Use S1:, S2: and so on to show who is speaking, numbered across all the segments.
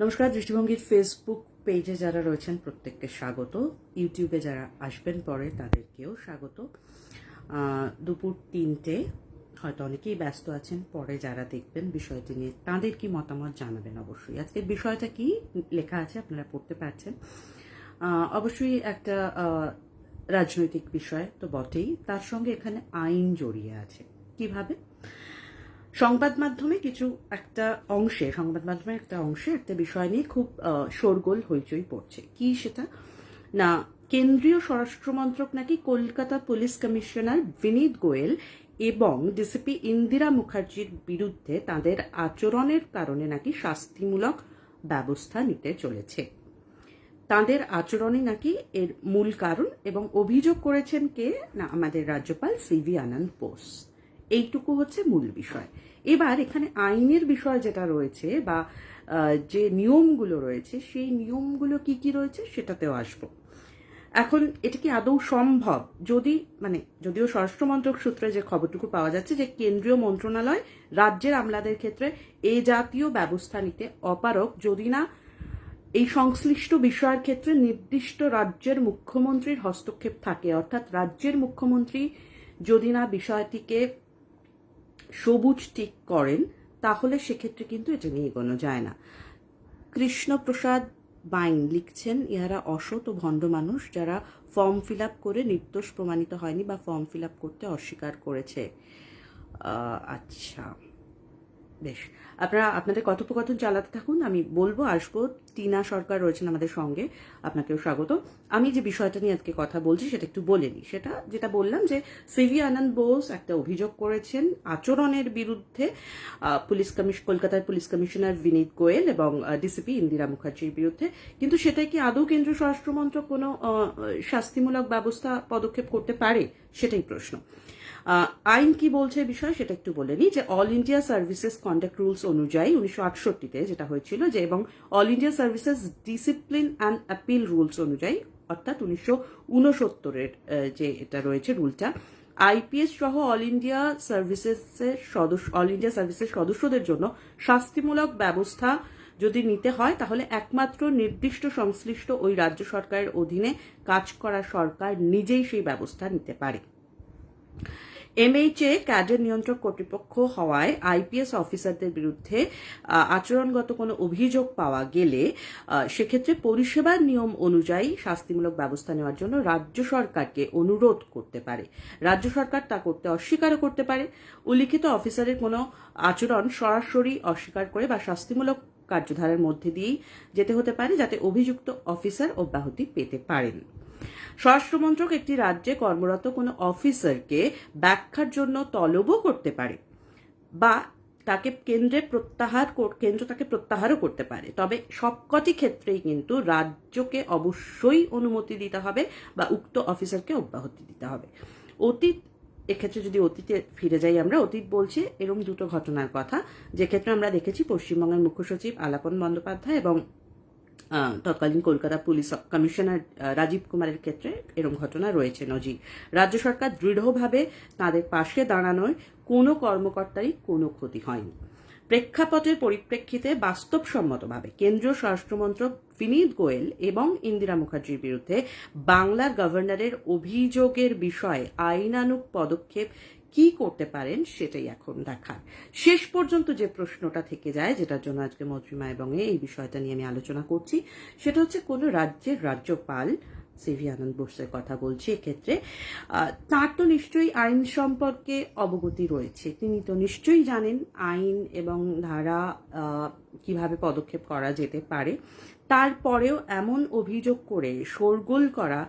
S1: নমস্কার। দৃষ্টিভঙ্গির ফেসবুক পেজে যারা রয়েছেন প্রত্যেককে স্বাগত, ইউটিউবে যারা আসবেন পরে তাদেরকেও স্বাগত। দুপুর 3টে, হয়তো অনেকেই ব্যস্ত আছেন, পরে যারা দেখবেন বিষয়টি নিয়ে তাদের কি মতামত জানাবেন অবশ্যই। আজকের বিষয়টা কি লেখা আছে আপনারা পড়তে পারছেন। অবশ্যই একটা রাজনৈতিক বিষয় তো বটেই, তার সঙ্গে এখানে আইন জড়িয়ে আছে। কিভাবে? সংবাদ মাধ্যমের একটা অংশে একটা বিষয় নিয়ে খুব শোরগোল হইচই পড়ছে। কি সেটা না, কেন্দ্রীয় স্বরাষ্ট্রমন্ত্রক নাকি কলকাতা পুলিশ কমিশনার বিনীত গোয়েল এবং ডিসিপি ইন্দিরা মুখার্জির বিরুদ্ধে তাদের আচরণের কারণে নাকি শাস্তিমূলক ব্যবস্থা নিতে চলেছে। তাদের আচরণই নাকি এর মূল কারণ, এবং অভিযোগ করেছেন কে না, আমাদের রাজ্যপাল সিভি আনন্দ বোস। এইটুকু হচ্ছে মূল বিষয়। এবার এখানে আইনের বিষয় যেটা রয়েছে বা যে নিয়মগুলো রয়েছে, সেই নিয়মগুলো কি কি রয়েছে সেটাতেও আসবো। এখন এটা কি আদৌ সম্ভব? যদিও স্বরাষ্ট্রমন্ত্রক সূত্রে যে খবরটুকু পাওয়া যাচ্ছে যে কেন্দ্রীয় মন্ত্রণালয় রাজ্যের আমলাদের ক্ষেত্রে এ জাতীয় ব্যবস্থা নিতে অপারগ যদি না এই সংশ্লিষ্ট বিষয়ের ক্ষেত্রে নির্দিষ্ট রাজ্যের মুখ্যমন্ত্রীর হস্তক্ষেপ থাকে, অর্থাৎ রাজ্যের মুখ্যমন্ত্রী যদি না বিষয়টিকে সবুজ টিক করেন, তাহলে সেক্ষেত্রে কিন্তু এটা নিয়ে এগোনো যায় না। কৃষ্ণপ্রসাদ বাইন লিখছেন, ইহারা অসৎ ও ভণ্ড মানুষ যারা ফর্ম ফিল আপ করে নির্দোষ প্রমাণিত হয়নি বা ফর্ম ফিল আপ করতে অস্বীকার করেছে। আচ্ছা, বেশ, আপনাদের কথোপকথন চালাতে থাকুন, আমি বলবো, আসবো। টিনা সরকার রয়েছেন আমাদের সঙ্গে, আপনাকেও স্বাগত। আমি যে বিষয়টা নিয়ে আজকে কথা বলছি সেটা একটু বলে নিই। যেটা বললাম যে সিভি আনন্দ বোস একটা অভিযোগ করেছেন আচরণের বিরুদ্ধে কলকাতার পুলিশ কমিশনার বিনীত গোয়েল এবং ডিসিপি ইন্দিরা মুখার্জির বিরুদ্ধে। কিন্তু সেটাই কি আদৌ কেন্দ্রীয় স্বরাষ্ট্রমন্ত্রক কোনো শাস্তিমূলক পদক্ষেপ করতে পারে, সেটাই প্রশ্ন। আইন কি বলছে বিষয় সেটা একটু বলে নিই। যে all India services conduct rules অনুযায়ী 1968-তে যেটা হয়েছিল, যে এবং all India services discipline and appeal rules অনুযায়ী, অর্থাৎ 1969-এর যে এটা রয়েছে রুলটা, আইপিএস সহ অল ইন্ডিয়া সার্ভিসের সদস্যদের জন্য শাস্তিমূলক ব্যবস্থা যদি নিতে হয়, তাহলে একমাত্র নির্দিষ্ট সংশ্লিষ্ট ওই রাজ্য সরকারের অধীনে কাজ করা সরকার নিজেই সেই ব্যবস্থা নিতে পারে। এমএইচএ ক্যাডার নিয়ন্ত্রক কর্তৃপক্ষ হওয়ায় আইপিএস অফিসারদের বিরুদ্ধে আচরণগত কোনো অভিযোগ পাওয়া গেলে সেক্ষেত্রে পরিষেবার নিয়ম অনুযায়ী শাস্তিমূলক ব্যবস্থা নেওয়ার জন্য রাজ্য সরকারকে অনুরোধ করতে পারে। রাজ্য সরকার তা করতে অস্বীকারও করতে পারে। উল্লিখিত অফিসারের কোনো আচরণ সরাসরি অস্বীকার করে বা শাস্তিমূলক কার্যধারার মধ্যে দিয়েই যেতে হতে পারে, যাতে অভিযুক্ত অফিসার অব্যাহতি পেতে পারেন। স্বরাষ্ট্রমন্ত্রক একটি রাজ্যে কর্মরত কোনো অফিসারকে ব্যাখ্যার জন্য তলবও করতে পারে বা তাকে কেন্দ্র তাকে প্রত্যাহারও করতে পারে। তবে সবকটি ক্ষেত্রেই কিন্তু রাজ্যকে অবশ্যই অনুমতি দিতে হবে বা উক্ত অফিসারকে অব্যাহতি দিতে হবে। এক্ষেত্রে যদি অতীতে ফিরে যাই, আমরা অতীত বলছে এরকম দুটো ঘটনার কথা, যে ক্ষেত্রে আমরা দেখেছি পশ্চিমবঙ্গের মুখ্য সচিব আলাপন বন্দ্যোপাধ্যায় এবং তৎকালীন কলকাতা পুলিশ কমিশনার রাজীব কুমারের ক্ষেত্রে এরকম ঘটনা রয়েছে নজির। রাজ্য সরকার দৃঢ়ভাবে তাদের পাশে দাঁড়ানোয় কোনো কর্মকর্তারই কোনো ক্ষতি হয়নি। প্রেক্ষাপটের পরিপ্রেক্ষিতে বাস্তবসম্মতভাবে কেন্দ্রীয় স্বরাষ্ট্রমন্ত্রক বিনীত গোয়েল এবং ইন্দিরা মুখার্জির বিরুদ্ধে বাংলার গভর্নরের অভিযোগের বিষয়ে আইনানুগ পদক্ষেপ কি করতে পারেন সেটাই এখন দেখার। শেষ পর্যন্ত যে প্রশ্নটা থেকে যায়, যেটার জন্য আজকে মন্ত্রিমা এবং এই বিষয়টা নিয়ে আমি আলোচনা করছি, সেটা হচ্ছে কোনো রাজ্যের রাজ্যপাল, সিভি আনন্দ বোসের কথা বলছি এক্ষেত্রে, তার তো নিশ্চয়ই আইন সম্পর্কে অবগতি রয়েছে। তিনি তো নিশ্চয়ই জানেন আইন এবং ধারা কিভাবে পদক্ষেপ করা যেতে পারে। তারপরেও এমন অভিযোগ করে শোরগোল করা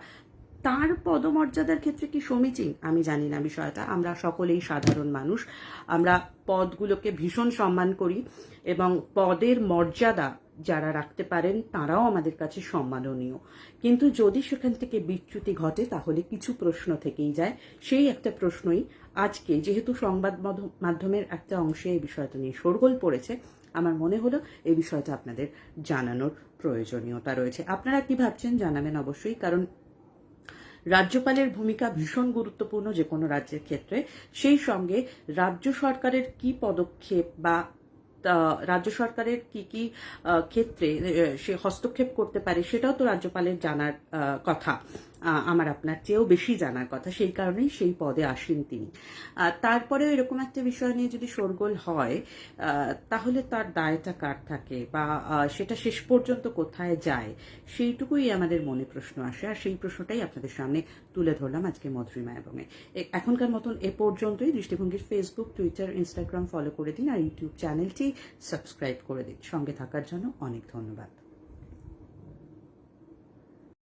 S1: তার পদমর্যাদার ক্ষেত্রে কি সমীচীন? আমি জানি না বিষয়টা। আমরা সকলেই সাধারণ মানুষ, আমরা পদগুলোকে ভীষণ সম্মান করি এবং পদের মর্যাদা যারা রাখতে পারেন তারাও আমাদের কাছে সম্মাননীয়। কিন্তু যদি সেখান থেকে বিচ্যুতি ঘটে তাহলে কিছু প্রশ্ন থেকেই যায়। সেই একটা প্রশ্নই আজকে, যেহেতু সংবাদ মাধ্যমের একটা অংশে এই বিষয়টা নিয়ে শোরগোল পড়েছে, আমার মনে হলো এই বিষয়টা আপনাদের জানানোর প্রয়োজনীয়তা রয়েছে। আপনারা কি ভাবছেন জানাবেন অবশ্যই, কারণ রাজ্যপালের ভূমিকা ভীষণ গুরুত্বপূর্ণ যে কোনো রাজ্যের ক্ষেত্রে, সেই সঙ্গে রাজ্য সরকারের কি পদক্ষেপ বা রাজ্য সরকারের কি কি ক্ষেত্রে সে হস্তক্ষেপ করতে পারে সেটাও তো রাজ্যপালের জানার কথা, আমার আপনার চেয়েও বেশি জানার কথা, সেই কারণেই সেই পদে আসেন তিনি। তারপরেও এরকম একটা বিষয় নিয়ে যদি শোরগোল হয় তাহলে তার দায়টা কার থাকে বা সেটা শেষ পর্যন্ত কোথায় যায়, সেইটুকুই আমাদের মনে প্রশ্ন আসে। আর সেই প্রশ্নটাই আপনাদের সামনে তুলে ধরলাম আজকে মধুরিমা এবং এখনকার মতন এ পর্যন্তই। দৃষ্টিভঙ্গির ফেসবুক, টুইটার, ইনস্টাগ্রাম ফলো করে দিন আর ইউটিউব চ্যানেলটি সাবস্ক্রাইব করে দিন। সঙ্গে থাকার জন্য অনেক ধন্যবাদ।